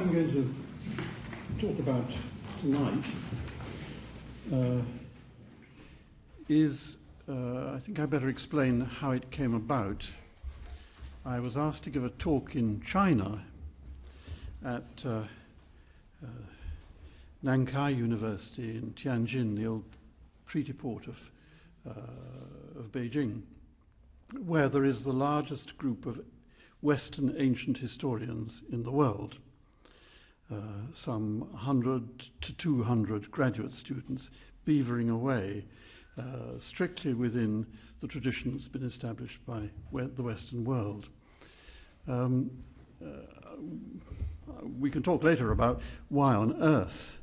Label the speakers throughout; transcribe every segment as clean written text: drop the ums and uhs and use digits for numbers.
Speaker 1: I'm going to talk about tonight is, I think I better explain how it came about. I was asked to give a talk in China at Nankai University in Tianjin, the old treaty port of Beijing, where there is the largest group of Western ancient historians in the world. Some 100 to 200 graduate students beavering away strictly within the tradition that's been established by the Western world. We can talk later about why on earth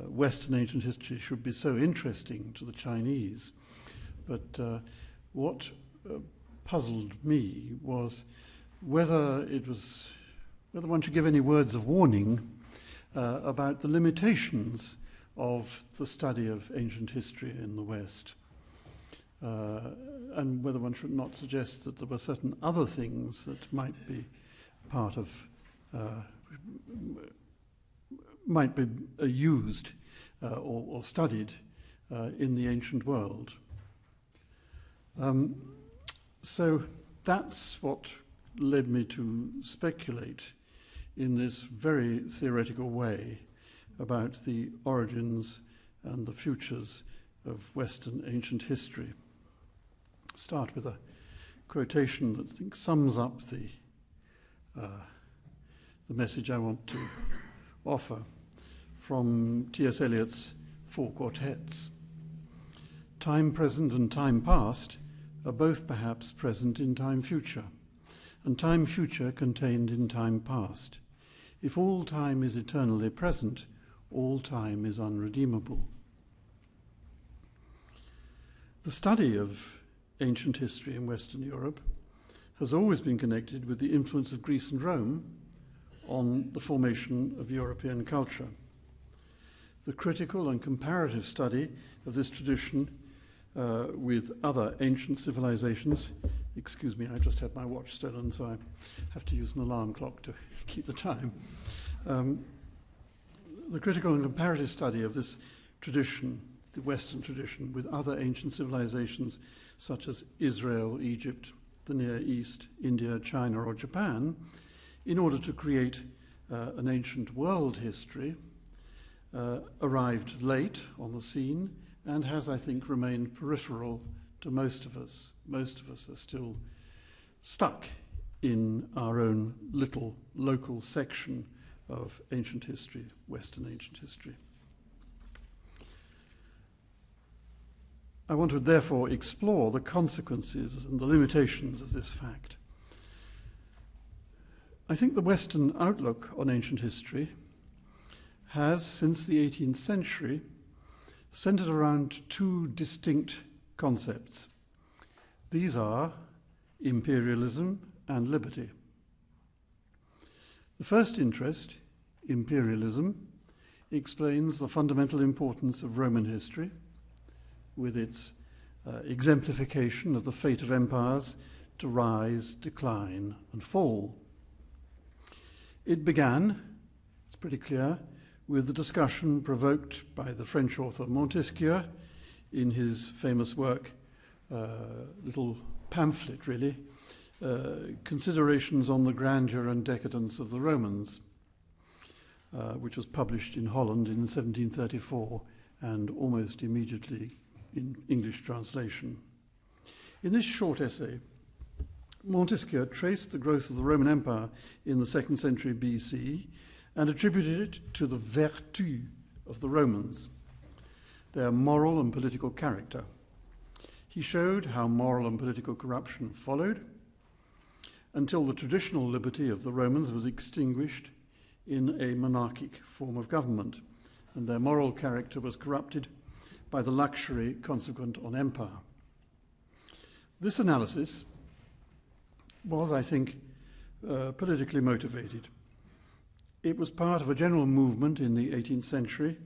Speaker 1: Western ancient history should be so interesting to the Chinese. But what puzzled me was whether one should give any words of warning about the limitations of the study of ancient history in the West, and whether one should not suggest that there were certain other things that might be part of, might be used or studied in the ancient world. So that's what led me to speculate in this very theoretical way about the origins and the futures of Western ancient history. Start with a quotation that I think sums up the message I want to offer from T.S. Eliot's Four Quartets. Time present and time past are both perhaps present in time future, and time future contained in time past. If all time is eternally present, all time is unredeemable. The study of ancient history in Western Europe has always been connected with the influence of Greece and Rome on the formation of European culture. The critical and comparative study of this tradition with other ancient civilizations. Excuse me, I just had my watch stolen, so I have to use an alarm clock to keep the time. The critical and comparative study of this tradition, the Western tradition, with other ancient civilizations such as Israel, Egypt, the Near East, India, China, or Japan, in order to create an ancient world history, arrived late on the scene and has, I think, remained peripheral to most of us. Most of us are still stuck in our own little local section of ancient history, Western ancient history. I want to therefore explore the consequences and the limitations of this fact. I think the Western outlook on ancient history has, since the 18th century, centered around two distinct concepts. These are imperialism and liberty. The first interest, imperialism, explains the fundamental importance of Roman history with its exemplification of the fate of empires to rise, decline, and fall. It began, it's pretty clear, with the discussion provoked by the French author Montesquieu in his famous work, little pamphlet really, Considerations on the Grandeur and Decadence of the Romans, which was published in Holland in 1734 and almost immediately in English translation. In this short essay, Montesquieu traced the growth of the Roman Empire in the 2nd century BC and attributed it to the vertu of the Romans, their moral and political character. He showed how moral and political corruption followed until the traditional liberty of the Romans was extinguished in a monarchic form of government, and their moral character was corrupted by the luxury consequent on empire. This analysis was, I think, politically motivated. It was part of a general movement in the 18th century,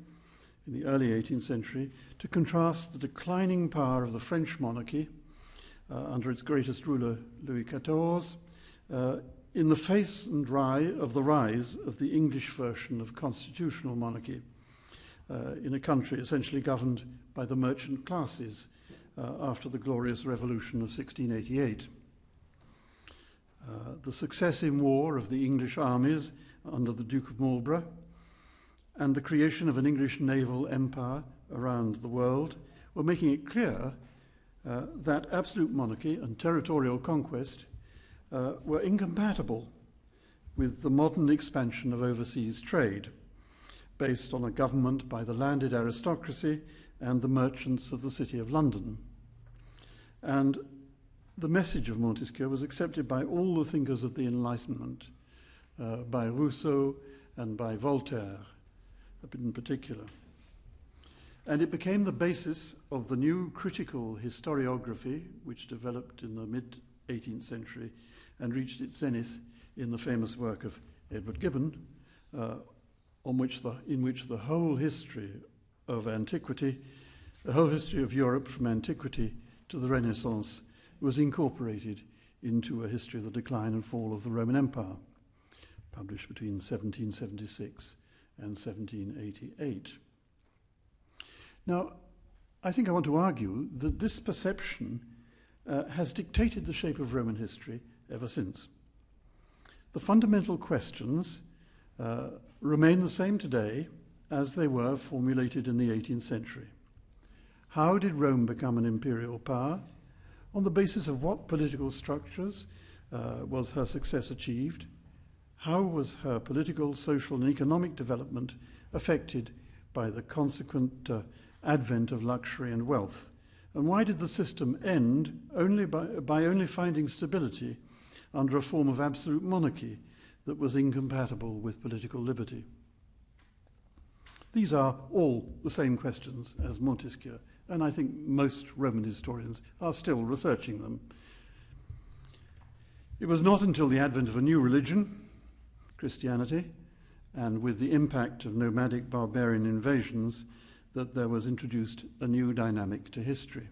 Speaker 1: in the early 18th century, to contrast the declining power of the French monarchy under its greatest ruler, Louis XIV, in the face and of the rise of the English version of constitutional monarchy in a country essentially governed by the merchant classes after the Glorious Revolution of 1688. The success in war of the English armies under the Duke of Marlborough and the creation of an English naval empire around the world were making it clear that absolute monarchy and territorial conquest were incompatible with the modern expansion of overseas trade, based on a government by the landed aristocracy and the merchants of the City of London. And the message of Montesquieu was accepted by all the thinkers of the Enlightenment, by Rousseau and by Voltaire in particular. And it became the basis of the new critical historiography, which developed in the mid-18th century and reached its zenith in the famous work of Edward Gibbon, in which the whole history of antiquity, the whole history of Europe from antiquity to the Renaissance, was incorporated into a history of the decline and fall of the Roman Empire, published between 1776 and 1788. Now, I think I want to argue that this perception has dictated the shape of Roman history ever since. The fundamental questions remain the same today as they were formulated in the 18th century. How did Rome become an imperial power? On the basis of what political structures was her success achieved? How was her political, social, and economic development affected by the consequent advent of luxury and wealth? And why did the system end only by only finding stability under a form of absolute monarchy that was incompatible with political liberty? These are all the same questions as Montesquieu, and I think most Roman historians are still researching them. It was not until the advent of a new religion, Christianity, and with the impact of nomadic barbarian invasions, that there was introduced a new dynamic to history.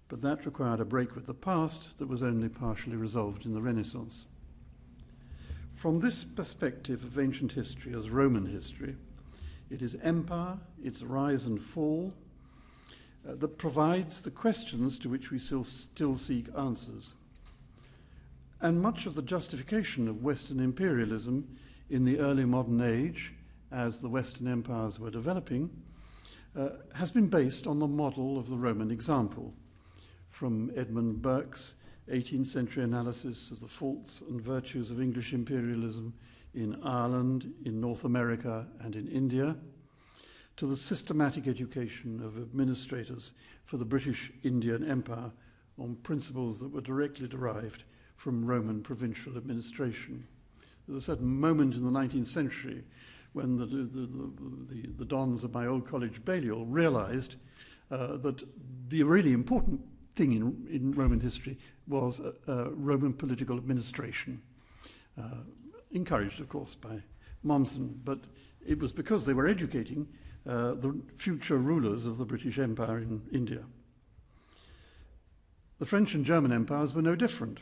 Speaker 1: But that required a break with the past that was only partially resolved in the Renaissance. From this perspective of ancient history as Roman history, it is empire, its rise and fall, that provides the questions to which we still seek answers. And much of the justification of Western imperialism in the early modern age, as the Western empires were developing, has been based on the model of the Roman example, from Edmund Burke's 18th century analysis of the faults and virtues of English imperialism in Ireland, in North America, and in India, to the systematic education of administrators for the British Indian Empire on principles that were directly derived from Roman provincial administration. There's a certain moment in the 19th century when the dons of my old college Balliol realized that the really important thing in Roman history was Roman political administration, encouraged, of course, by Mommsen, but it was because they were educating the future rulers of the British Empire in India. The French and German empires were no different.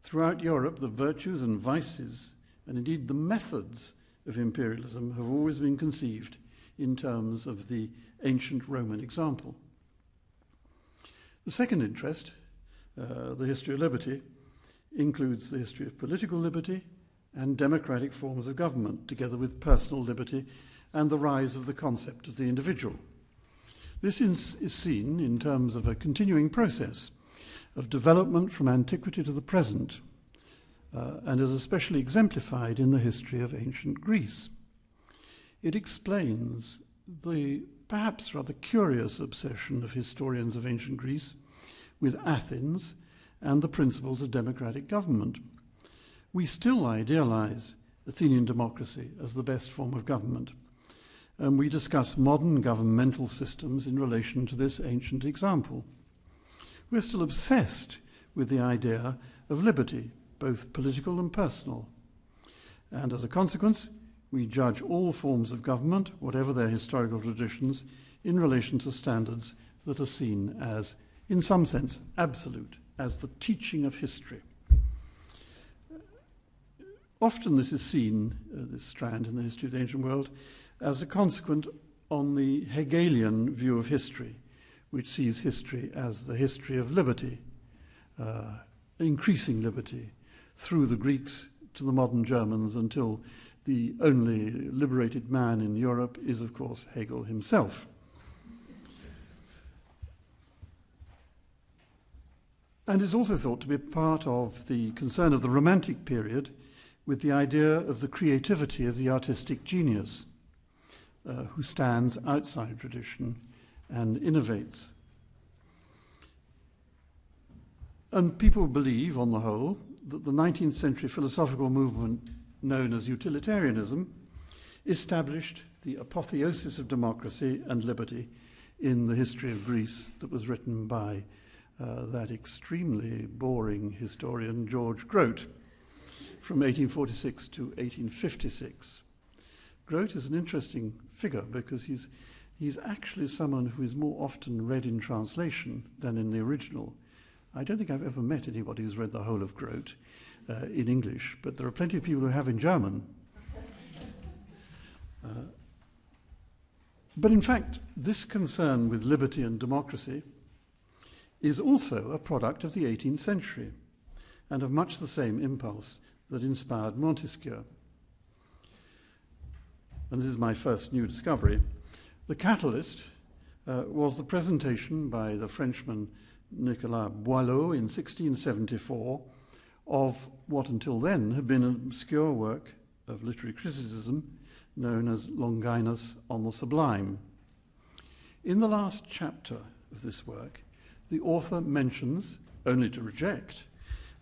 Speaker 1: Throughout Europe, the virtues and vices, and indeed the methods of imperialism, have always been conceived in terms of the ancient Roman example. The second interest, the history of liberty, includes the history of political liberty and democratic forms of government, together with personal liberty and the rise of the concept of the individual. This is seen in terms of a continuing process of development from antiquity to the present, and is especially exemplified in the history of ancient Greece. It explains the perhaps rather curious obsession of historians of ancient Greece with Athens and the principles of democratic government. We still idealize Athenian democracy as the best form of government, and we discuss modern governmental systems in relation to this ancient example. We're still obsessed with the idea of liberty, both political and personal. And as a consequence, we judge all forms of government, whatever their historical traditions, in relation to standards that are seen as, in some sense, absolute, as the teaching of history. Often this is seen, this strand in the history of the ancient world, as a consequent on the Hegelian view of history, which sees history as the history of liberty, increasing liberty, through the Greeks to the modern Germans, until the only liberated man in Europe is, of course, Hegel himself. And is also thought to be part of the concern of the Romantic period with the idea of the creativity of the artistic genius, who stands outside tradition and innovates. And people believe, on the whole, that the 19th century philosophical movement known as utilitarianism established the apotheosis of democracy and liberty in the history of Greece that was written by that extremely boring historian George Grote from 1846 to 1856. Grote is an interesting figure because he's actually someone who is more often read in translation than in the original. I don't think I've ever met anybody who's read the whole of Grote in English, but there are plenty of people who have in German. But in fact, this concern with liberty and democracy is also a product of the 18th century and of much the same impulse that inspired Montesquieu. And this is my first new discovery. The catalyst was the presentation by the Frenchman Nicolas Boileau in 1674 of what until then had been an obscure work of literary criticism known as Longinus on the Sublime. In the last chapter of this work, the author mentions, only to reject,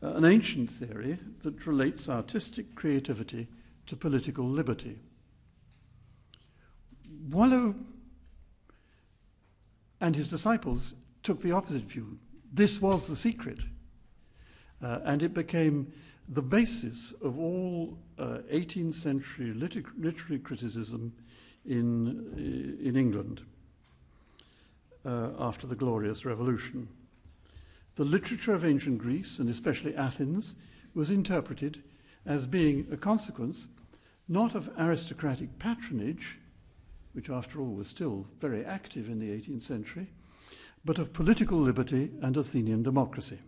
Speaker 1: an ancient theory that relates artistic creativity to political liberty. Boileau and his disciples took the opposite view. This was the secret, and it became the basis of all 18th century literary criticism in England after the Glorious Revolution. The literature of ancient Greece, and especially Athens, was interpreted as being a consequence not of aristocratic patronage, which after all was still very active in the 18th century, but of political liberty and Athenian democracy.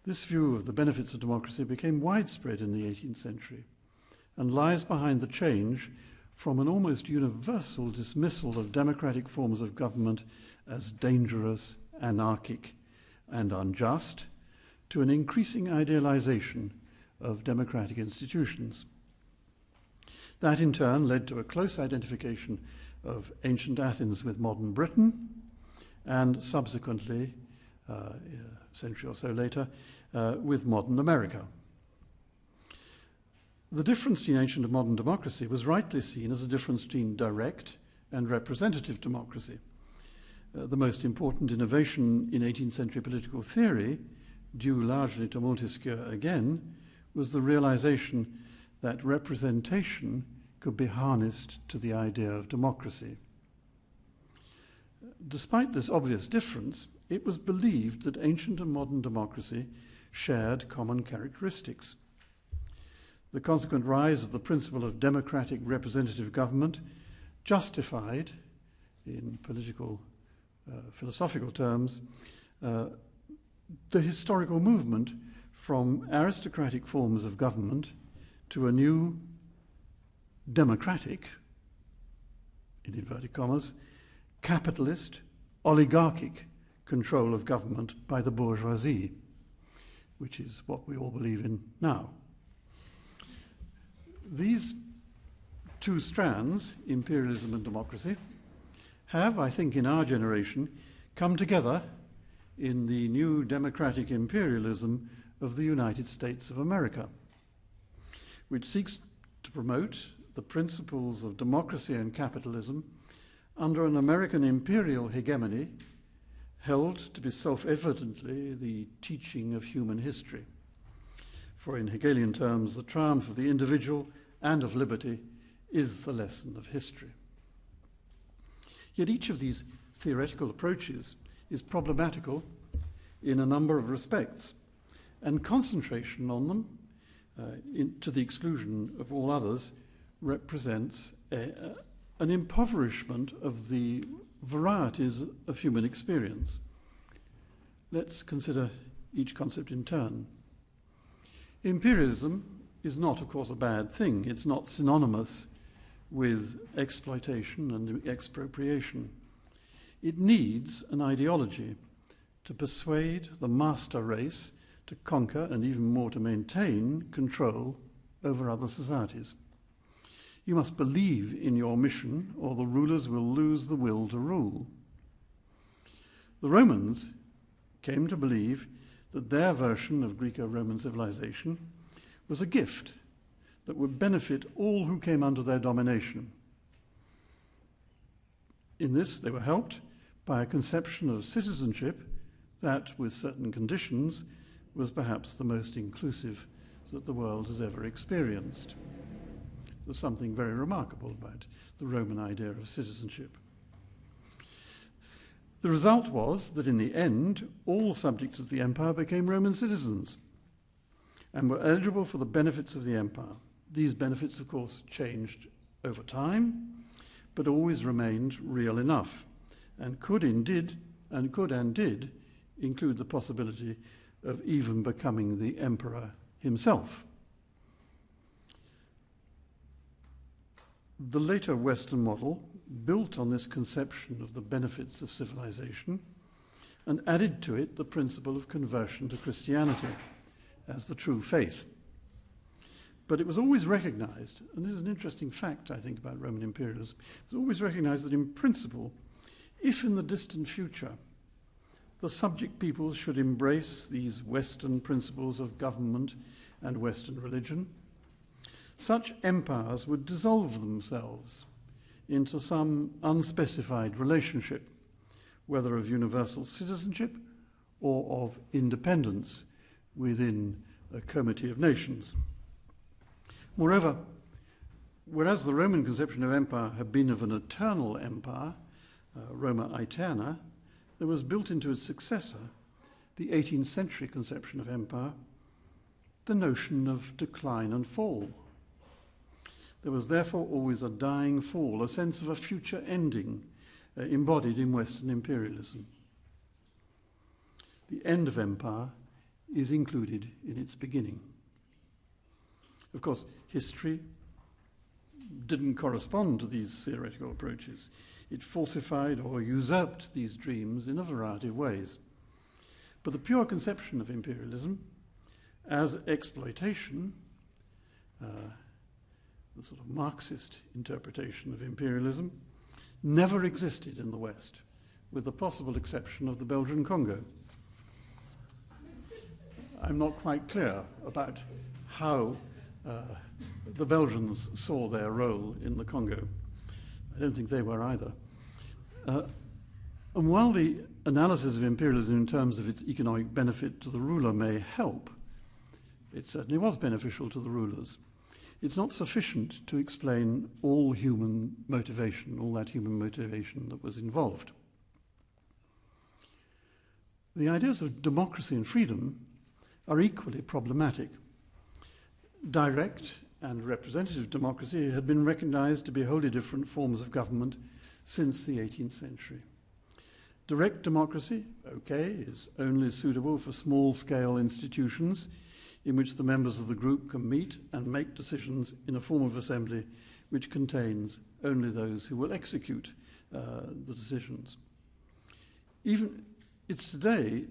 Speaker 1: This view of the benefits of democracy became widespread in the 18th century and lies behind the change from an almost universal dismissal of democratic forms of government as dangerous, anarchic, and unjust to an increasing idealization of democratic institutions. That in turn led to a close identification of ancient Athens with modern Britain, and subsequently, a century or so later, with modern America. The difference between ancient and modern democracy was rightly seen as a difference between direct and representative democracy. The most important innovation in 18th century political theory, due largely to Montesquieu again, was the realization that representation could be harnessed to the idea of democracy. Despite this obvious difference, it was believed that ancient and modern democracy shared common characteristics. The consequent rise of the principle of democratic representative government justified, in political philosophical terms, the historical movement from aristocratic forms of government to a new democratic, in inverted commas, capitalist, oligarchic control of government by the bourgeoisie, which is what we all believe in now. These two strands, imperialism and democracy, have, I think, in our generation, come together in the new democratic imperialism of the United States of America, which seeks to promote the principles of democracy and capitalism under an American imperial hegemony held to be self-evidently the teaching of human history. For in Hegelian terms, the triumph of the individual and of liberty is the lesson of history. Yet each of these theoretical approaches is problematical in a number of respects, and concentration on them to the exclusion of all others, represents an impoverishment of the varieties of human experience. Let's consider each concept in turn. Imperialism is not, of course, a bad thing. It's not synonymous with exploitation and expropriation. It needs an ideology to persuade the master race to conquer and even more to maintain control over other societies. You must believe in your mission or the rulers will lose the will to rule. The Romans came to believe that their version of Greco-Roman civilization was a gift that would benefit all who came under their domination. In this, they were helped by a conception of citizenship that, with certain conditions, was perhaps the most inclusive that the world has ever experienced. There's something very remarkable about the Roman idea of citizenship. The result was that in the end, all subjects of the empire became Roman citizens and were eligible for the benefits of the empire. These benefits, of course, changed over time, but always remained real enough, and could and did include the possibility of even becoming the emperor himself. The later Western model built on this conception of the benefits of civilization and added to it the principle of conversion to Christianity as the true faith. But it was always recognized, and this is an interesting fact, I think, about Roman imperialism, it was always recognized that in principle, if in the distant future the subject peoples should embrace these Western principles of government and Western religion, such empires would dissolve themselves into some unspecified relationship, whether of universal citizenship or of independence within a comity of nations. Moreover, whereas the Roman conception of empire had been of an eternal empire, Roma Aeterna, there was built into its successor, the 18th century conception of empire, the notion of decline and fall. There was therefore always a dying fall, a sense of a future ending embodied in Western imperialism. The end of empire is included in its beginning. Of course, history didn't correspond to these theoretical approaches. It falsified or usurped these dreams in a variety of ways. But the pure conception of imperialism as exploitation, the sort of Marxist interpretation of imperialism, never existed in the West, with the possible exception of the Belgian Congo. I'm not quite clear about how the Belgians saw their role in the Congo. I don't think they were either. And while the analysis of imperialism in terms of its economic benefit to the ruler may help, it certainly was beneficial to the rulers. It's not sufficient to explain all human motivation, all that human motivation that was involved. The ideas of democracy and freedom are equally problematic. Direct and representative democracy had been recognized to be wholly different forms of government since the 18th century. Direct democracy, is only suitable for small-scale institutions in which the members of the group can meet and make decisions in a form of assembly which contains only those who will execute the decisions. It's today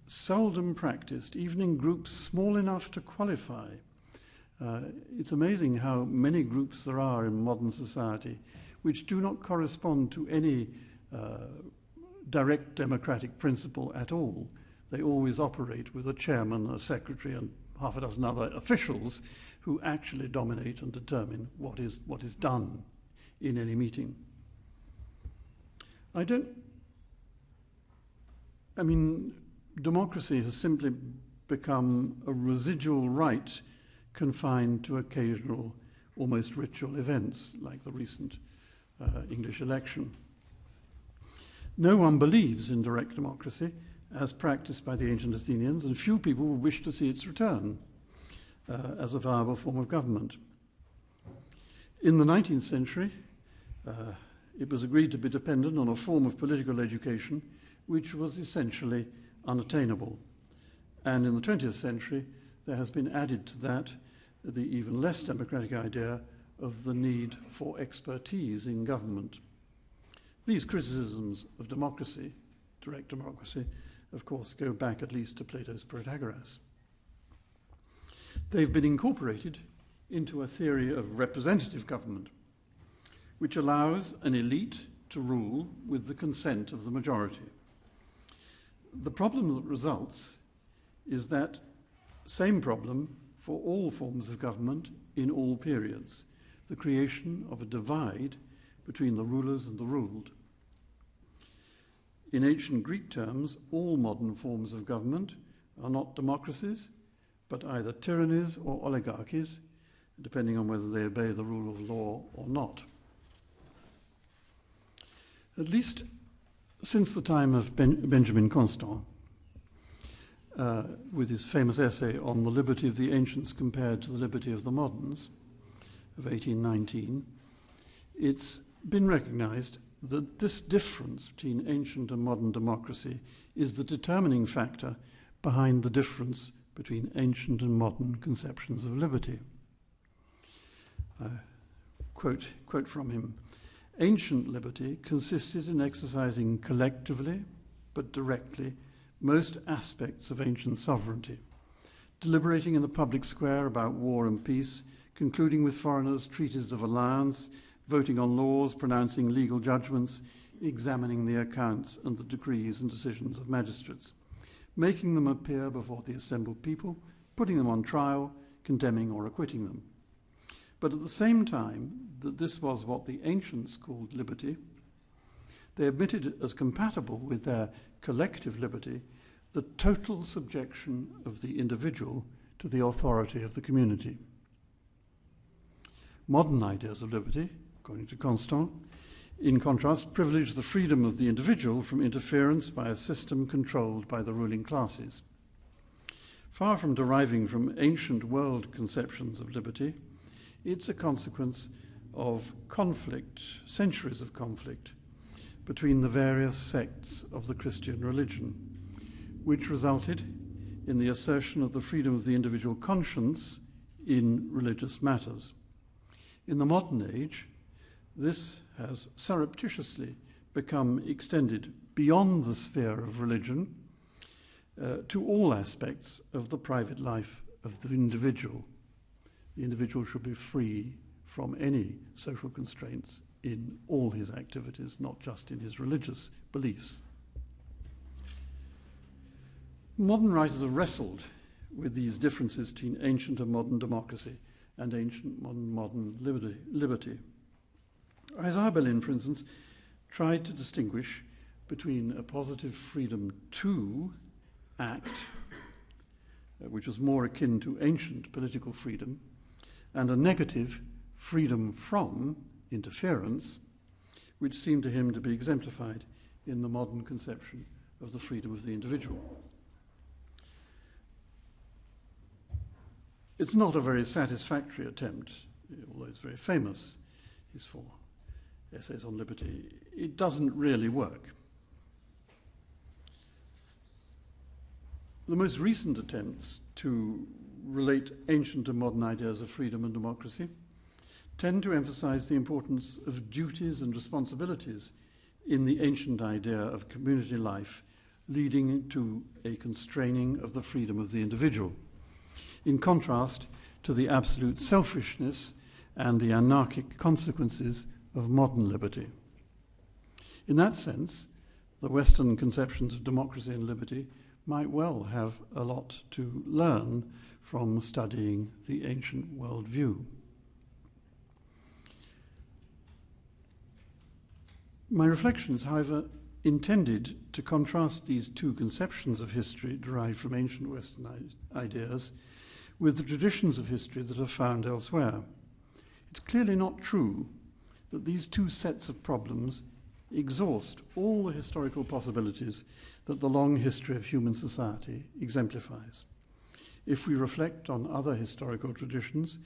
Speaker 1: seldom practiced, even in groups small enough to qualify. It's amazing how many groups there are in modern society which do not correspond to any direct democratic principle at all. They always operate with a chairman, a secretary, and half a dozen other officials who actually dominate and determine what is done in any meeting. Democracy has simply become a residual right confined to occasional, almost ritual events, like the recent English election. No one believes in direct democracy as practiced by the ancient Athenians, and few people would wish to see its return. as a viable form of government. In the 19th century, it was agreed to be dependent on a form of political education which was essentially unattainable. And in the 20th century, there has been added to that the even less democratic idea of the need for expertise in government. These criticisms of democracy, direct democracy, of course, go back at least to Plato's Protagoras. They've been incorporated into a theory of representative government, which allows an elite to rule with the consent of the majority. The problem that results is that same problem for all forms of government in all periods, the creation of a divide between the rulers and the ruled. In ancient Greek terms, all modern forms of government are not democracies, but either tyrannies or oligarchies, depending on whether they obey the rule of law or not. At least since the time of Benjamin Constant, with his famous essay on the liberty of the ancients compared to the liberty of the moderns of 1819, it's been recognized that this difference between ancient and modern democracy is the determining factor behind the difference between ancient and modern conceptions of liberty. Quote from him, "Ancient liberty consisted in exercising collectively, but directly, most aspects of ancient sovereignty, deliberating in the public square about war and peace, concluding with foreigners treaties of alliance, voting on laws, pronouncing legal judgments, examining the accounts and the decrees and decisions of magistrates, making them appear before the assembled people, putting them on trial, condemning or acquitting them. But at the same time that this was what the ancients called liberty, they admitted as compatible with their collective liberty the total subjection of the individual to the authority of the community. Modern ideas of liberty, according to Constant, in contrast, privilege the freedom of the individual from interference by a system controlled by the ruling classes. Far from deriving from ancient world conceptions of liberty, it's a consequence of conflict, centuries of conflict, between the various sects of the Christian religion, which resulted in the assertion of the freedom of the individual conscience in religious matters. In the modern age, this has surreptitiously become extended beyond the sphere of religion to all aspects of the private life of the individual. The individual should be free from any social constraints in all his activities, not just in his religious beliefs. Modern writers have wrestled with these differences between ancient and modern democracy and ancient modern liberty. Isaiah Berlin, for instance, tried to distinguish between a positive freedom to act, which was more akin to ancient political freedom, and a negative freedom from interference, which seemed to him to be exemplified in the modern conception of the freedom of the individual. It's not a very satisfactory attempt, although it's very famous, his 4 essays on liberty. It doesn't really work. The most recent attempts to relate ancient and modern ideas of freedom and democracy tend to emphasize the importance of duties and responsibilities in the ancient idea of community life, leading to a constraining of the freedom of the individual, in contrast to the absolute selfishness and the anarchic consequences of modern liberty. In that sense, the Western conceptions of democracy and liberty might well have a lot to learn from studying the ancient worldview. My reflection is, however, intended to contrast these two conceptions of history derived from ancient Western ideas with the traditions of history that are found elsewhere. It's clearly not true that these two sets of problems exhaust all the historical possibilities that the long history of human society exemplifies. if we reflect on other historical traditions,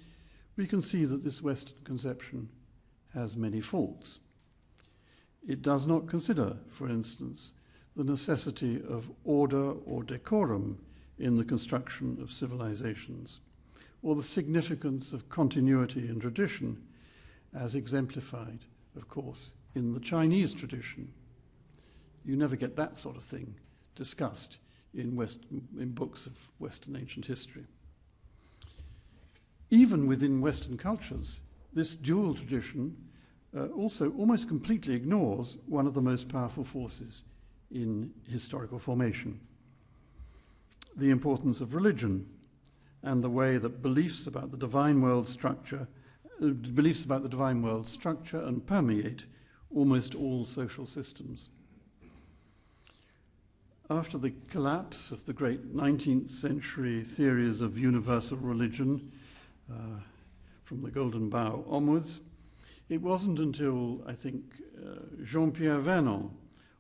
Speaker 1: we can see that this Western conception has many faults. It does not consider, for instance, the necessity of order or decorum in the construction of civilizations, or the significance of continuity and tradition, as exemplified, of course, in the Chinese tradition. You never get that sort of thing discussed in books of Western ancient history. Even within Western cultures, this dual tradition also almost completely ignores one of the most powerful forces in historical formation: the importance of religion and the way that beliefs about the divine world structure and permeate almost all social systems. After the collapse of the great 19th century theories of universal religion, from the Golden Bough onwards, it wasn't until, I think, Jean-Pierre Vernon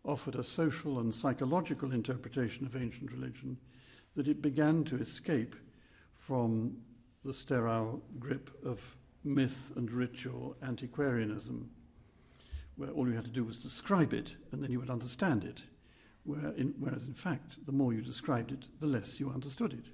Speaker 1: offered a social and psychological interpretation of ancient religion that it began to escape from the sterile grip of myth and ritual antiquarianism, where all you had to do was describe it and then you would understand it, whereas in fact, the more you described it, the less you understood it.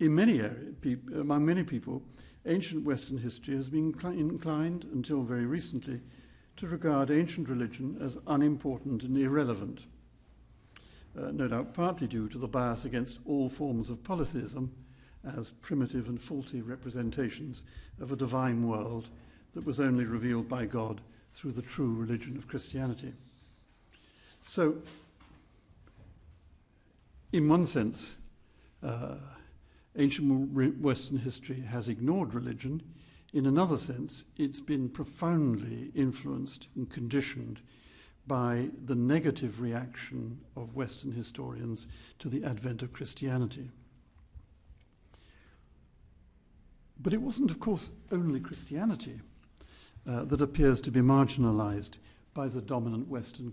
Speaker 1: In many areas, among many people, ancient Western history has been inclined, until very recently, to regard ancient religion as unimportant and irrelevant, no doubt partly due to the bias against all forms of polytheism as primitive and faulty representations of a divine world that was only revealed by God through the true religion of Christianity. So, in one sense, ancient Western history has ignored religion. In another sense, it's been profoundly influenced and conditioned by the negative reaction of Western historians to the advent of Christianity. But it wasn't, of course, only Christianity that appears to be marginalized by the dominant Western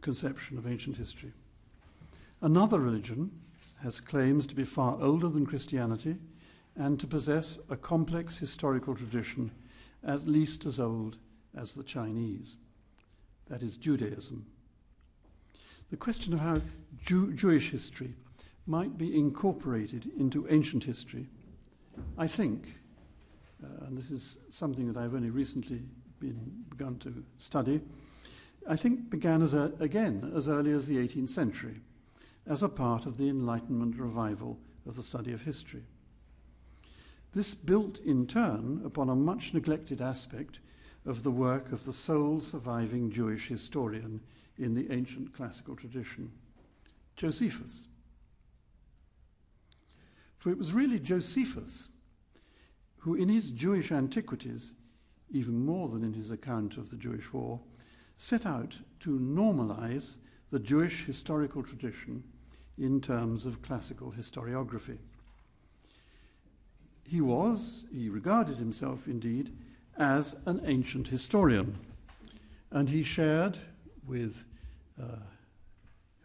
Speaker 1: conception of ancient history. Another religion has claims to be far older than Christianity and to possess a complex historical tradition at least as old as the Chinese. That is Judaism. The question of how Jewish history might be incorporated into ancient history, I think, and this is something that I've only recently begun to study, I think began as early as the 18th century, as a part of the Enlightenment revival of the study of history. This built in turn upon a much neglected aspect of the work of the sole surviving Jewish historian in the ancient classical tradition, Josephus. For it was really Josephus who, in his Jewish antiquities, even more than in his account of the Jewish war, set out to normalize the Jewish historical tradition in terms of classical historiography. He regarded himself indeed as an ancient historian, and he shared with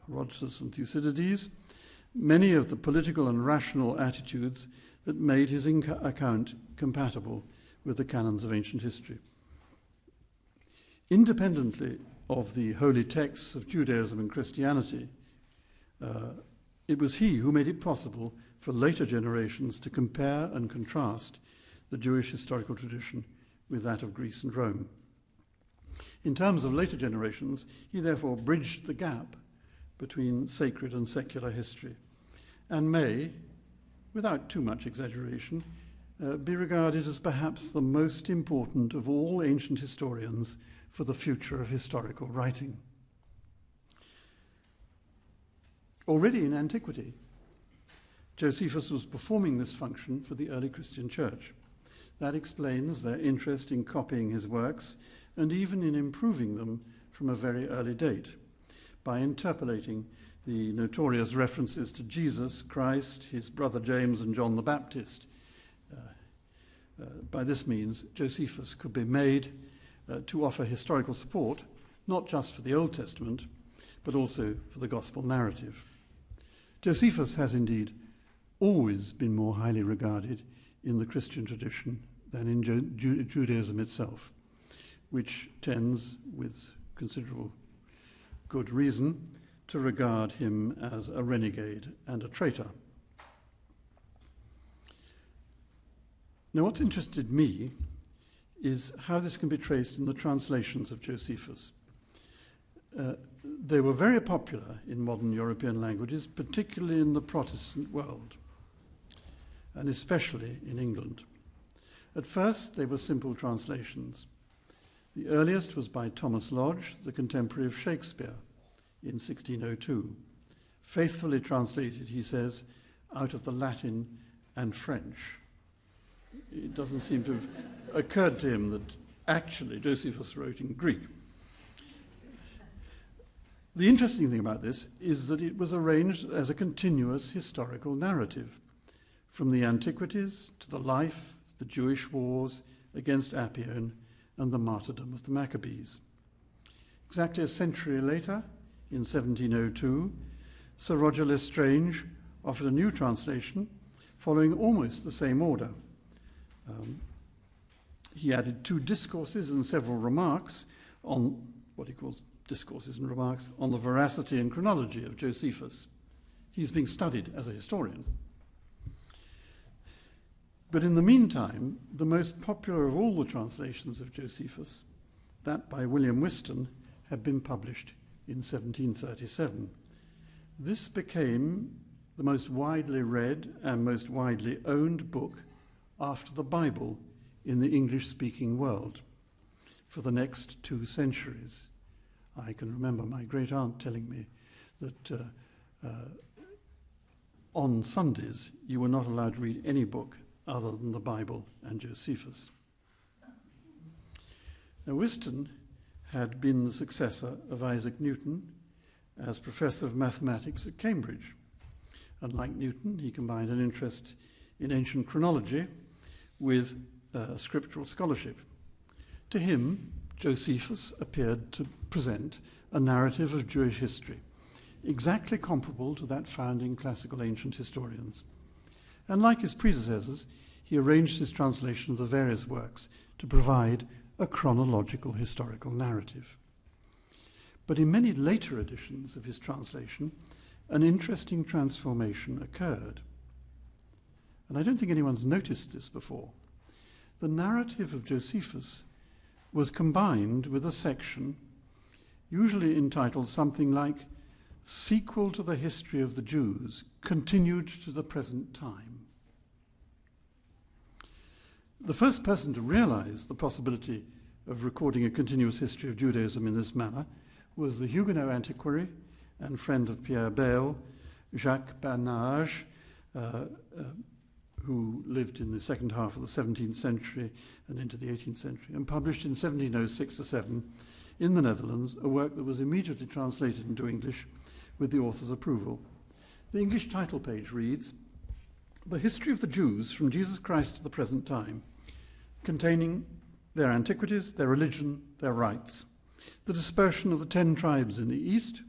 Speaker 1: Herodotus and Thucydides many of the political and rational attitudes that made his account compatible with the canons of ancient history. Independently of the holy texts of Judaism and Christianity, it was he who made it possible for later generations to compare and contrast the Jewish historical tradition with that of Greece and Rome. In terms of later generations, he therefore bridged the gap between sacred and secular history, and may, without too much exaggeration, be regarded as perhaps the most important of all ancient historians for the future of historical writing. Already in antiquity, Josephus was performing this function for the early Christian church. That explains their interest in copying his works and even in improving them from a very early date by interpolating the notorious references to Jesus, Christ, his brother James, and John the Baptist. By this means, Josephus could be made to offer historical support, not just for the Old Testament, but also for the gospel narrative. Josephus has indeed always been more highly regarded in the Christian tradition than in Judaism itself, which tends, with considerable good reason, to regard him as a renegade and a traitor. Now, what's interested me is how this can be traced in the translations of Josephus. They were very popular in modern European languages, particularly in the Protestant world, and especially in England. At first, they were simple translations. The earliest was by Thomas Lodge, the contemporary of Shakespeare, in 1602. Faithfully translated, he says, out of the Latin and French. It doesn't seem to have occurred to him that actually Josephus wrote in Greek. The interesting thing about this is that it was arranged as a continuous historical narrative, from the antiquities to the life, the Jewish wars against Apion, and the martyrdom of the Maccabees. Exactly a century later, in 1702, Sir Roger Lestrange offered a new translation following almost the same order. He added 2 discourses and several remarks on what he calls discourses and remarks on the veracity and chronology of Josephus. He's being studied as a historian. But in the meantime, the most popular of all the translations of Josephus, that by William Whiston, had been published in 1737. This became the most widely read and most widely owned book after the Bible in the English-speaking world for the next 2 centuries. I can remember my great-aunt telling me that on Sundays you were not allowed to read any book other than the Bible and Josephus. Now, Whiston had been the successor of Isaac Newton as professor of mathematics at Cambridge. Unlike Newton, he combined an interest in ancient chronology with scriptural scholarship. To him, Josephus appeared to present a narrative of Jewish history, exactly comparable to that found in classical ancient historians. And like his predecessors, he arranged his translation of the various works to provide a chronological historical narrative. But in many later editions of his translation, an interesting transformation occurred. And I don't think anyone's noticed this before. The narrative of Josephus was combined with a section usually entitled something like Sequel to the History of the Jews, Continued to the Present Time. The first person to realize the possibility of recording a continuous history of Judaism in this manner was the Huguenot antiquary and friend of Pierre Bayle, Jacques Bernage, who lived in the second half of the 17th century and into the 18th century, and published in 1706-7 in the Netherlands a work that was immediately translated into English with the author's approval. The English title page reads, The History of the Jews from Jesus Christ to the Present Time, containing their antiquities, their religion, their rites, the dispersion of the 10 tribes in the East,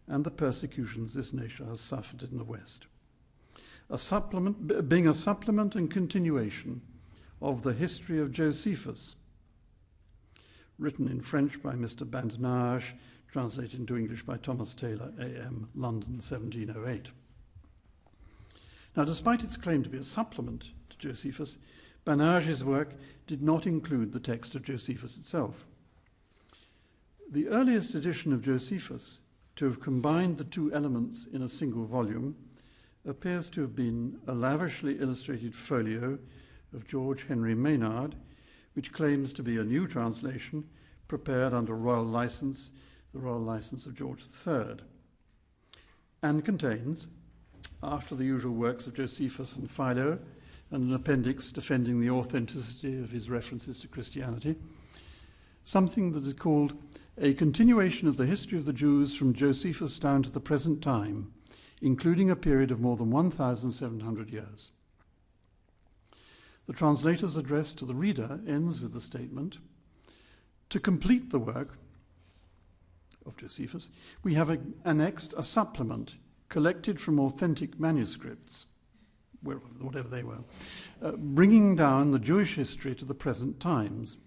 Speaker 1: and the persecutions this nation has suffered in the West. Being a supplement and continuation of the history of Josephus, written in French by Mr. Bernage, translated into English by Thomas Taylor, A.M., London, 1708. Now, despite its claim to be a supplement to Josephus, Bernage's work did not include the text of Josephus itself. The earliest edition of Josephus to have combined the 2 elements in a single volume appears to have been a lavishly illustrated folio of George Henry Maynard, which claims to be a new translation prepared under royal license, the royal license of George III, and contains, after the usual works of Josephus and Philo, and an appendix defending the authenticity of his references to Christianity, something that is called A Continuation of the History of the Jews from Josephus down to the Present Time, including a period of more than 1,700 years. The translator's address to the reader ends with the statement, to complete the work, of Josephus, we have annexed a supplement collected from authentic manuscripts, whatever they were, bringing down the Jewish history to the present times,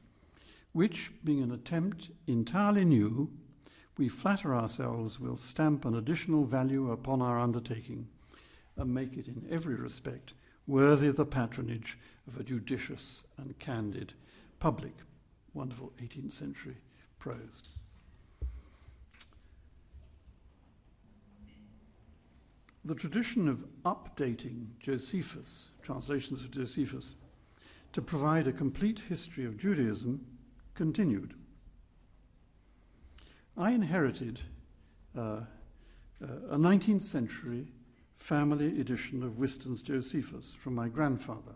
Speaker 1: which, being an attempt entirely new, we flatter ourselves will stamp an additional value upon our undertaking and make it in every respect worthy of the patronage of a judicious and candid public. Wonderful 18th century prose. The tradition of updating Josephus, translations of Josephus, to provide a complete history of Judaism continued. I inherited a 19th century family edition of Whiston's Josephus from my grandfather,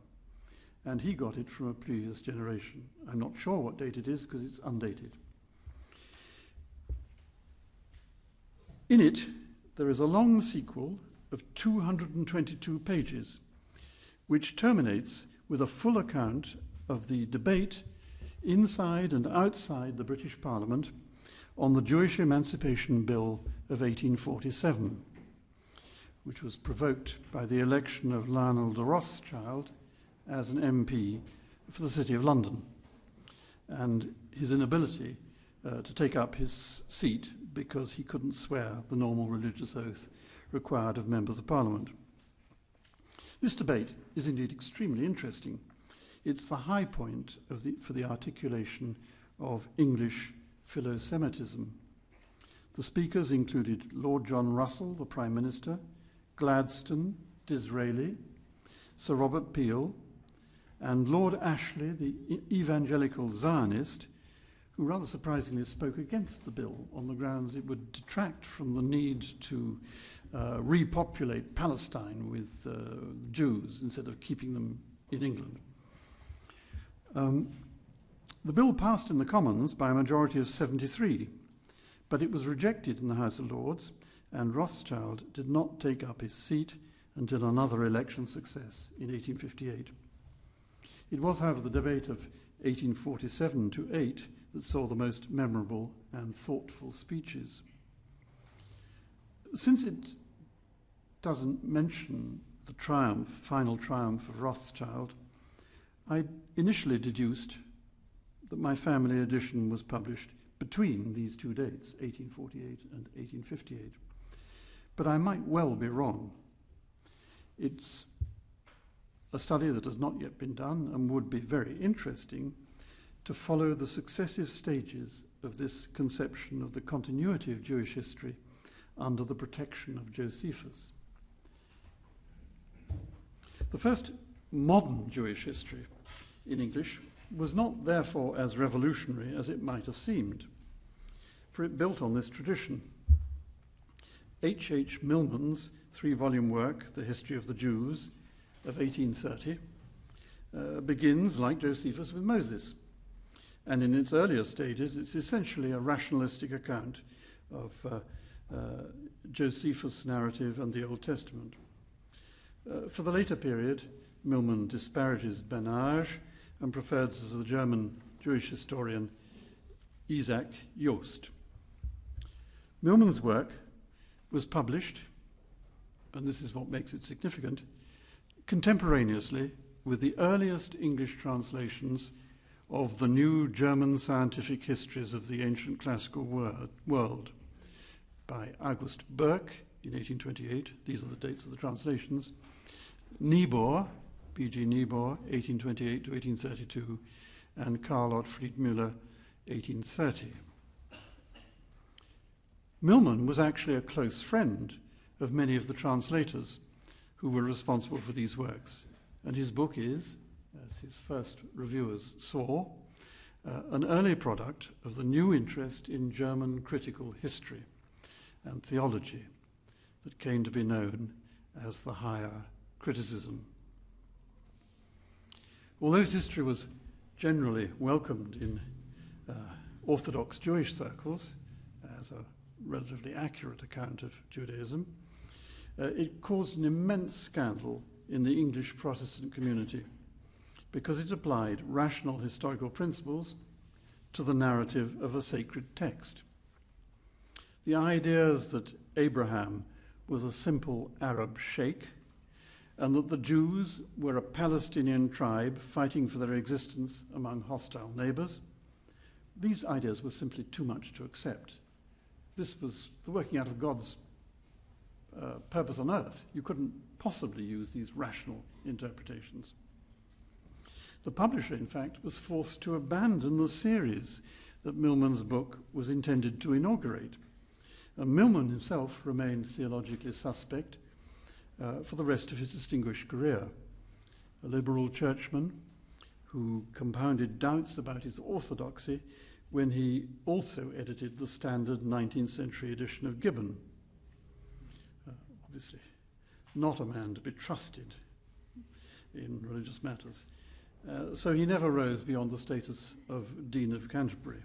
Speaker 1: and he got it from a previous generation. I'm not sure what date it is because it's undated. In it, there is a long sequel of 222 pages, which terminates with a full account of the debate inside and outside the British Parliament on the Jewish Emancipation Bill of 1847, which was provoked by the election of Lionel de Rothschild as an MP for the City of London, and his inability to take up his seat because he couldn't swear the normal religious oath required of members of Parliament. This debate is indeed extremely interesting. It's the high point for the articulation of English philo-Semitism. The speakers included Lord John Russell, the Prime Minister, Gladstone, Disraeli, Sir Robert Peel, and Lord Ashley, the evangelical Zionist, who rather surprisingly spoke against the bill on the grounds it would detract from the need to repopulate Palestine with Jews instead of keeping them in England. The bill passed in the Commons by a majority of 73, but it was rejected in the House of Lords, and Rothschild did not take up his seat until another election success in 1858. It was, however, the debate of 1847 to 8 that saw the most memorable and thoughtful speeches. Since it doesn't mention the final triumph of Rothschild, I initially deduced that my family edition was published between these two dates, 1848 and 1858. But I might well be wrong. It's a study that has not yet been done and would be very interesting to follow the successive stages of this conception of the continuity of Jewish history under the protection of Josephus. The first modern Jewish history in English was not therefore as revolutionary as it might have seemed, for it built on this tradition. H. Milman's 3-volume work, The History of the Jews, of 1830, begins, like Josephus, with Moses. And in its earlier stages, it's essentially a rationalistic account of Josephus' narrative and the Old Testament. For the later period, Milman disparages Benage and prefers the German Jewish historian Isaac Jost. Milman's work was published, and this is what makes it significant, contemporaneously with the earliest English translations of the new German scientific histories of the ancient classical world by August Burke in 1828. These are the dates of the translations. Niebuhr, B.G. Niebuhr, 1828 to 1832, and Karl Ottfried Müller, 1830. Milman was actually a close friend of many of the translators who were responsible for these works, and his book is, as his first reviewers saw, an early product of the new interest in German critical history and theology that came to be known as the higher criticism. Although his history was generally welcomed in Orthodox Jewish circles as a relatively accurate account of Judaism, it caused an immense scandal in the English Protestant community because it applied rational historical principles to the narrative of a sacred text. The ideas that Abraham was a simple Arab sheikh and that the Jews were a Palestinian tribe fighting for their existence among hostile neighbours, these ideas were simply too much to accept. This was the working out of God's purpose on earth. You couldn't possibly use these rational interpretations. The publisher, in fact, was forced to abandon the series that Milman's book was intended to inaugurate. Milman himself remained theologically suspect for the rest of his distinguished career. A liberal churchman who compounded doubts about his orthodoxy when he also edited the standard 19th century edition of Gibbon. Obviously, not a man to be trusted in religious matters. So he never rose beyond the status of Dean of Canterbury.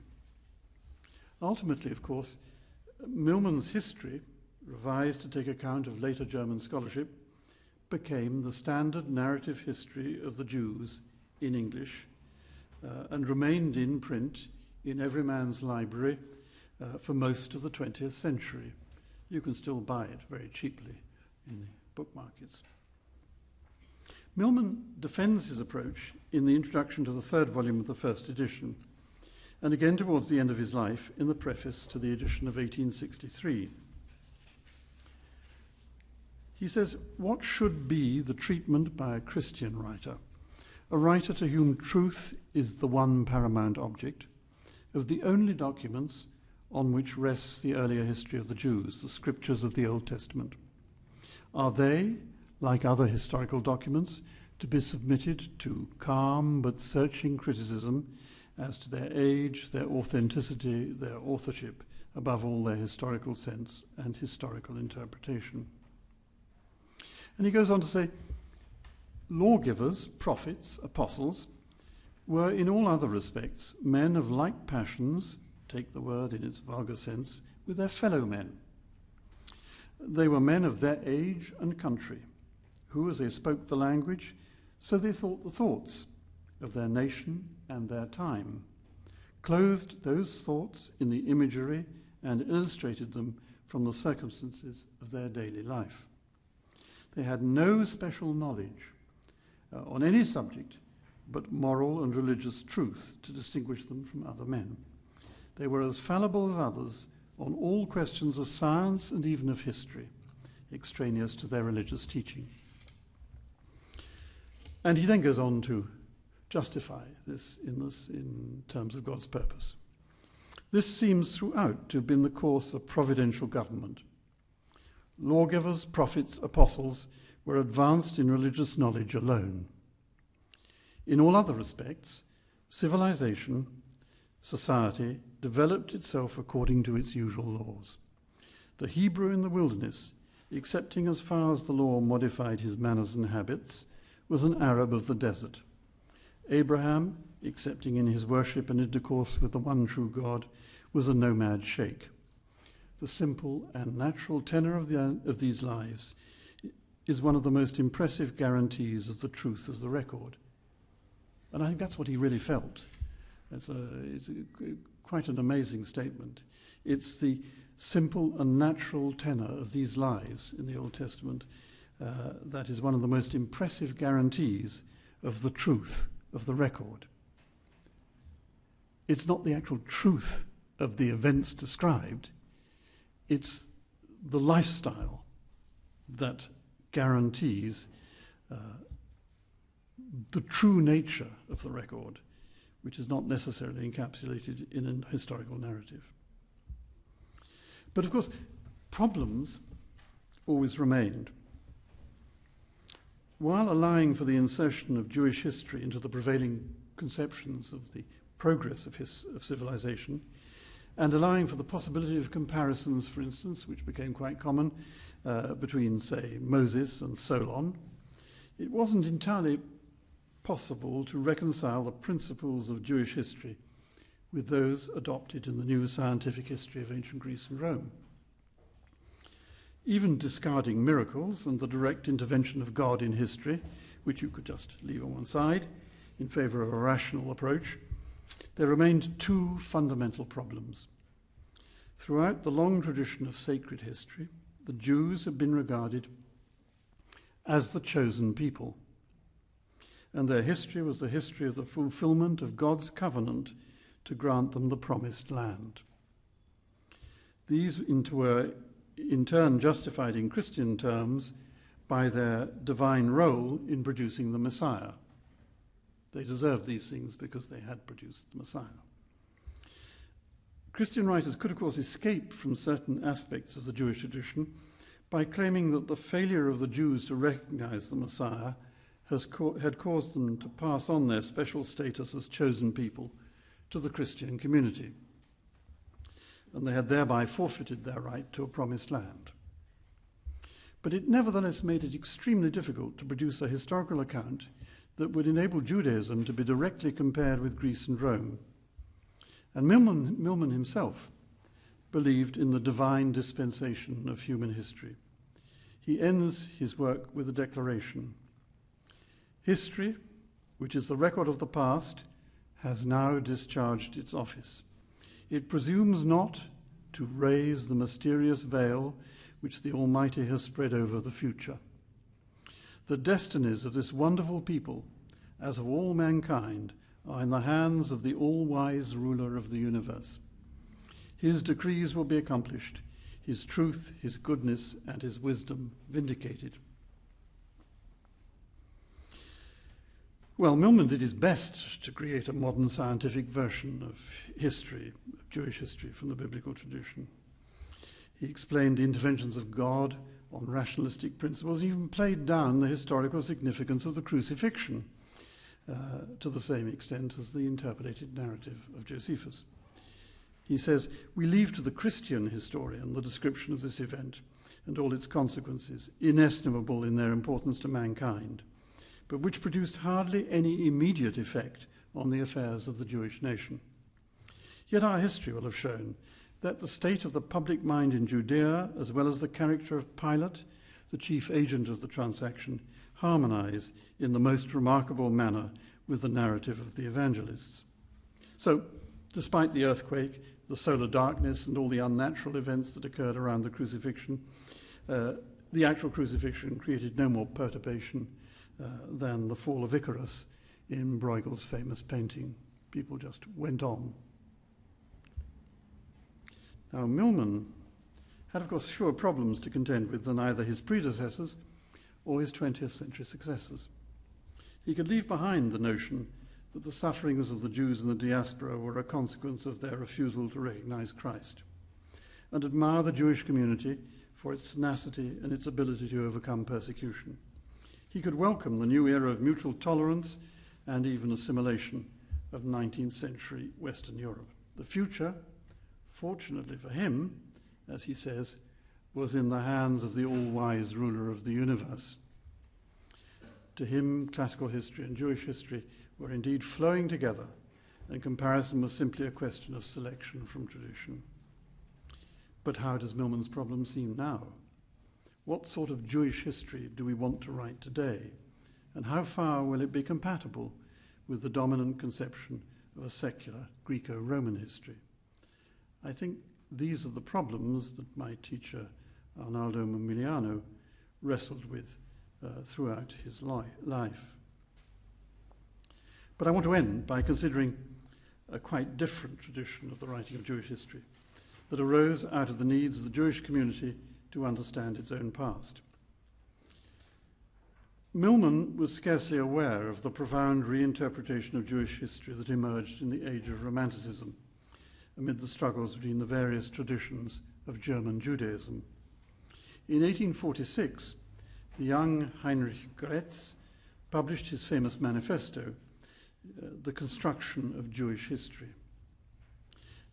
Speaker 1: Ultimately, of course, Milman's history, revised to take account of later German scholarship, became the standard narrative history of the Jews in English and remained in print in every man's library for most of the 20th century. You can still buy it very cheaply in the book markets. Milman defends his approach in the introduction to the third volume of the first edition, and again towards the end of his life in the preface to the edition of 1863. He says, "What should be the treatment by a Christian writer, a writer to whom truth is the one paramount object, of the only documents on which rests the earlier history of the Jews, the scriptures of the Old Testament? Are they, like other historical documents, to be submitted to calm but searching criticism as to their age, their authenticity, their authorship, above all their historical sense and historical interpretation?" And he goes on to say, "Lawgivers, prophets, apostles, were in all other respects men of like passions, take the word in its vulgar sense, with their fellow men. They were men of their age and country, who, as they spoke the language, so they thought the thoughts of their nation and their time, clothed those thoughts in the imagery and illustrated them from the circumstances of their daily life. They had no special knowledge on any subject but moral and religious truth to distinguish them from other men. They were as fallible as others on all questions of science and even of history, extraneous to their religious teaching." And he then goes on to justify this in terms of God's purpose. "This seems throughout to have been the course of providential government. Lawgivers, prophets, apostles were advanced in religious knowledge alone. In all other respects, civilization, society, developed itself according to its usual laws. The Hebrew in the wilderness, excepting as far as the law modified his manners and habits, was an Arab of the desert. Abraham, excepting in his worship and intercourse with the one true God, was a nomad sheikh. The simple and natural tenor of these lives is one of the most impressive guarantees of the truth of the record." And I think that's what he really felt. It's quite an amazing statement. It's the simple and natural tenor of these lives in the Old Testament that is one of the most impressive guarantees of the truth of the record. It's not the actual truth of the events described, it's the lifestyle that guarantees the true nature of the record, which is not necessarily encapsulated in a historical narrative. But of course, problems always remained. While allowing for the insertion of Jewish history into the prevailing conceptions of the progress of civilization, and allowing for the possibility of comparisons, for instance, which became quite common between, say, Moses and Solon, it wasn't entirely possible to reconcile the principles of Jewish history with those adopted in the new scientific history of ancient Greece and Rome. Even discarding miracles and the direct intervention of God in history, which you could just leave on one side in favor of a rational approach, there remained two fundamental problems. Throughout the long tradition of sacred history, the Jews have been regarded as the chosen people, and their history was the history of the fulfillment of God's covenant to grant them the promised land. These were in turn justified in Christian terms by their divine role in producing the Messiah. They deserved these things because they had produced the Messiah. Christian writers could, of course, escape from certain aspects of the Jewish tradition by claiming that the failure of the Jews to recognize the Messiah had caused them to pass on their special status as chosen people to the Christian community, and they had thereby forfeited their right to a promised land. But it nevertheless made it extremely difficult to produce a historical account that would enable Judaism to be directly compared with Greece and Rome. And Milman himself believed in the divine dispensation of human history. He ends his work with a declaration: "History, which is the record of the past, has now discharged its office. It presumes not to raise the mysterious veil which the Almighty has spread over the future. The destinies of this wonderful people, as of all mankind, are in the hands of the all-wise ruler of the universe. His decrees will be accomplished, his truth, his goodness, and his wisdom vindicated." Well, Milman did his best to create a modern scientific version of history, of Jewish history from the biblical tradition. He explained the interventions of God on rationalistic principles, and even played down the historical significance of the crucifixion to the same extent as the interpolated narrative of Josephus. He says, "We leave to the Christian historian the description of this event and all its consequences, inestimable in their importance to mankind, but which produced hardly any immediate effect on the affairs of the Jewish nation. Yet our history will have shown that the state of the public mind in Judea, as well as the character of Pilate, the chief agent of the transaction, harmonize in the most remarkable manner with the narrative of the evangelists." So, despite the earthquake, the solar darkness, and all the unnatural events that occurred around the crucifixion, the actual crucifixion created no more perturbation than the fall of Icarus in Bruegel's famous painting. People just went on. Now, Milman had, of course, fewer problems to contend with than either his predecessors or his 20th century successors. He could leave behind the notion that the sufferings of the Jews in the diaspora were a consequence of their refusal to recognize Christ, and admire the Jewish community for its tenacity and its ability to overcome persecution. He could welcome the new era of mutual tolerance and even assimilation of 19th century Western Europe. The future, fortunately for him, as he says, was in the hands of the all-wise ruler of the universe. To him, classical history and Jewish history were indeed flowing together, and comparison was simply a question of selection from tradition. But how does Milman's problem seem now? What sort of Jewish history do we want to write today? And how far will it be compatible with the dominant conception of a secular Greco-Roman history? I think these are the problems that my teacher, Arnaldo Mumiliano, wrestled with throughout his life. But I want to end by considering a quite different tradition of the writing of Jewish history that arose out of the needs of the Jewish community to understand its own past. Milman was scarcely aware of the profound reinterpretation of Jewish history that emerged in the age of Romanticism, amid the struggles between the various traditions of German Judaism. In 1846, the young Heinrich Gretz published his famous manifesto, The Construction of Jewish History.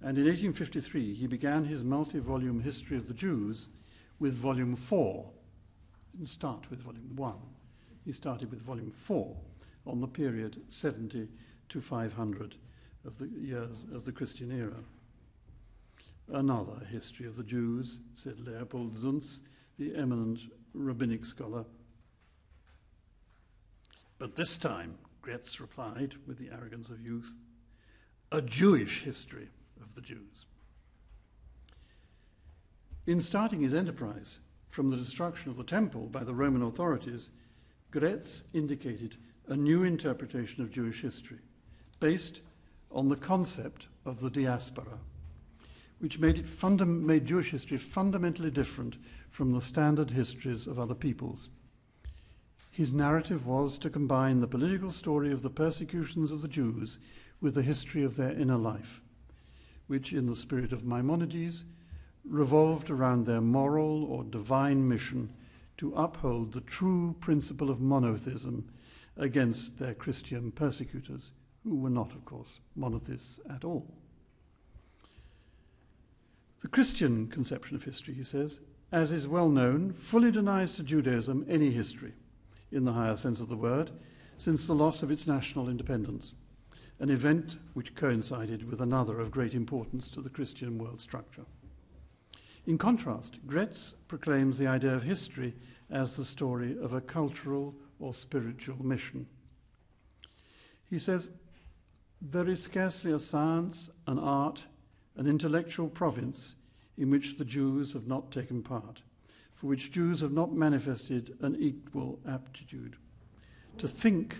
Speaker 1: And in 1853, he began his multi-volume History of the Jews with volume 4. He didn't start with volume 1. He started with volume 4 on the period 70 to 500 of the years of the Christian era. Another history of the Jews, said Leopold Zunz, the eminent rabbinic scholar. But this time, Gretz replied with the arrogance of youth, a Jewish history of the Jews. In starting his enterprise from the destruction of the temple by the Roman authorities, Gretz indicated a new interpretation of Jewish history based on the concept of the diaspora, which made Jewish history fundamentally different from the standard histories of other peoples. His narrative was to combine the political story of the persecutions of the Jews with the history of their inner life, which, in the spirit of Maimonides, revolved around their moral or divine mission to uphold the true principle of monotheism against their Christian persecutors, who were not, of course, monotheists at all. The Christian conception of history, he says, as is well known, fully denies to Judaism any history, in the higher sense of the word, since the loss of its national independence, an event which coincided with another of great importance to the Christian world structure. In contrast, Gretz proclaims the idea of history as the story of a cultural or spiritual mission. He says, there is scarcely a science, an art, an intellectual province in which the Jews have not taken part, for which Jews have not manifested an equal aptitude. To think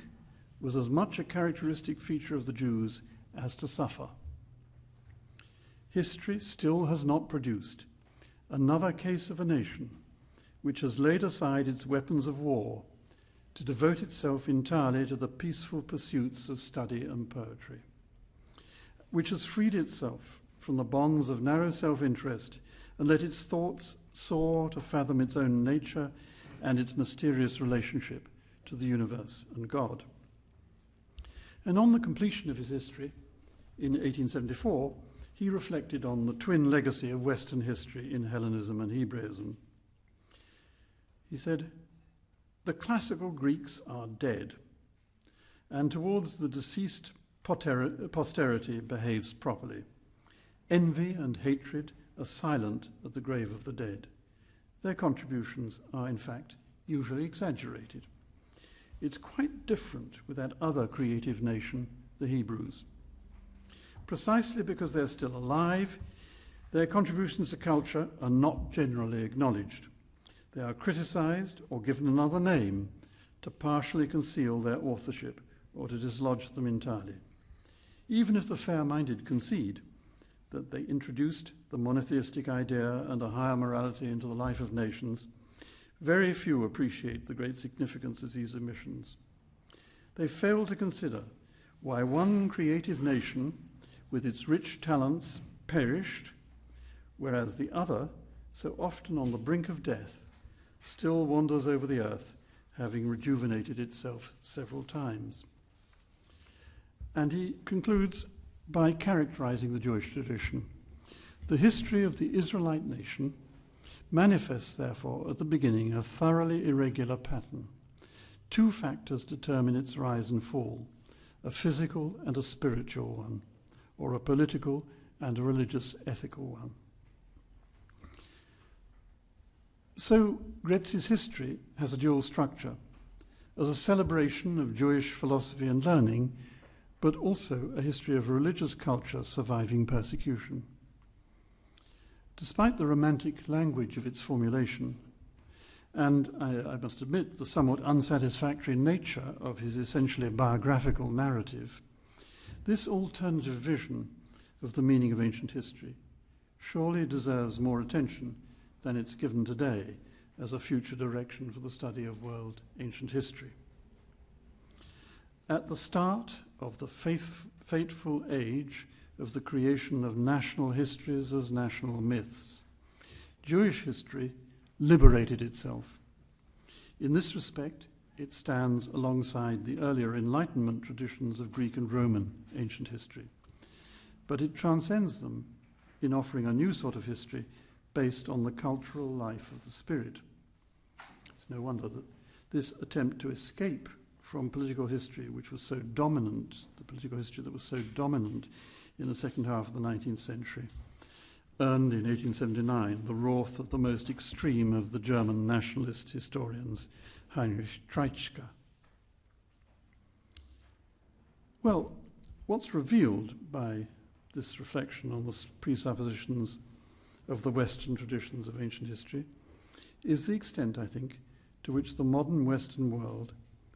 Speaker 1: was as much a characteristic feature of the Jews as to suffer. History still has not produced another case of a nation which has laid aside its weapons of war to devote itself entirely to the peaceful pursuits of study and poetry, which has freed itself from the bonds of narrow self-interest and let its thoughts soar to fathom its own nature and its mysterious relationship to the universe and God. And on the completion of his history, in 1874, he reflected on the twin legacy of Western history in Hellenism and Hebraism. He said, the classical Greeks are dead, and towards the deceased posterity behaves properly. Envy and hatred are silent at the grave of the dead. Their contributions are, in fact, usually exaggerated. It's quite different with that other creative nation, the Hebrews. Precisely because they're still alive, their contributions to culture are not generally acknowledged. They are criticized or given another name to partially conceal their authorship or to dislodge them entirely. Even if the fair-minded concede that they introduced the monotheistic idea and a higher morality into the life of nations, very few appreciate the great significance of these omissions. They fail to consider why one creative nation with its rich talents perished, whereas the other, so often on the brink of death, still wanders over the earth, having rejuvenated itself several times. And he concludes by characterizing the Jewish tradition. The history of the Israelite nation manifests, therefore, at the beginning a thoroughly irregular pattern. Two factors determine its rise and fall, a physical and a spiritual one, or a political and a religious ethical one. So Gretz's history has a dual structure, as a celebration of Jewish philosophy and learning, but also a history of religious culture surviving persecution. Despite the romantic language of its formulation, and I must admit the somewhat unsatisfactory nature of his essentially biographical narrative, this alternative vision of the meaning of ancient history surely deserves more attention than it's given today as a future direction for the study of world ancient history. At the start of the fateful age of the creation of national histories as national myths, Jewish history liberated itself. In this respect, it stands alongside the earlier Enlightenment traditions of Greek and Roman ancient history, but it transcends them in offering a new sort of history based on the cultural life of the spirit. It's no wonder that this attempt to escape from political history, which was so dominant, the political history that was so dominant in the second half of the 19th century, earned in 1879 the wrath of the most extreme of the German nationalist historians, Heinrich Treitschke. Well, what's revealed by this reflection on the presuppositions of the Western traditions of ancient history is the extent, I think, to which the modern Western world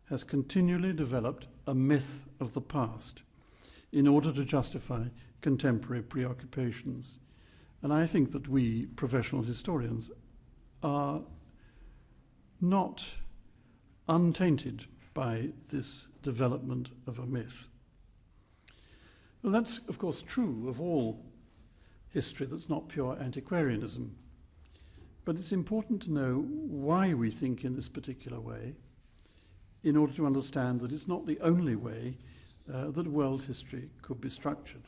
Speaker 1: has continually developed a myth of the past in order to justify contemporary preoccupations. And I think that we, professional historians, are not untainted by this development of a myth. Well, that's, of course, true of all history that's not pure antiquarianism. But it's important to know why we think in this particular way in order to understand that it's not the only way that world history could be structured.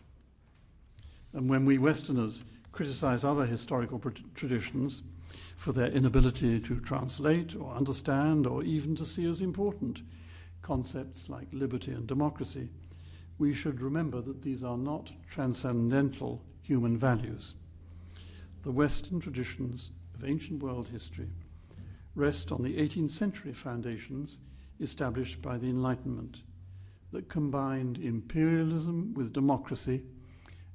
Speaker 1: And when we Westerners criticize other historical traditions for their inability to translate or understand or even to see as important concepts like liberty and democracy, we should remember that these are not transcendental human values. The Western traditions of ancient world history rest on the 18th century foundations established by the Enlightenment that combined imperialism with democracy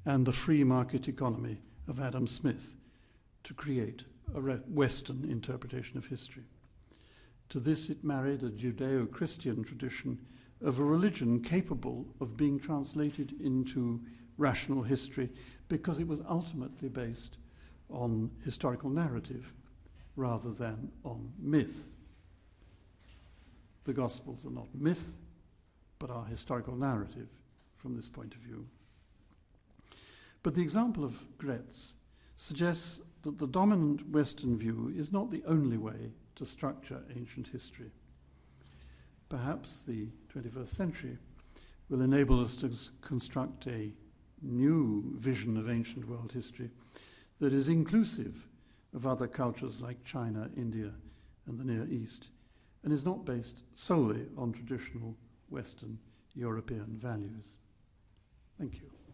Speaker 1: and the free market economy of Adam Smith to create a Western interpretation of history. To this it married a Judeo-Christian tradition of a religion capable of being translated into rational history because it was ultimately based on historical narrative rather than on myth. The Gospels are not myth, but are historical narrative from this point of view. But the example of Gretz suggests that the dominant Western view is not the only way to structure ancient history. Perhaps the 21st century will enable us to construct a new vision of ancient world history that is inclusive of other cultures like China, India, and the Near East, and is not based solely on traditional Western European values. Thank you.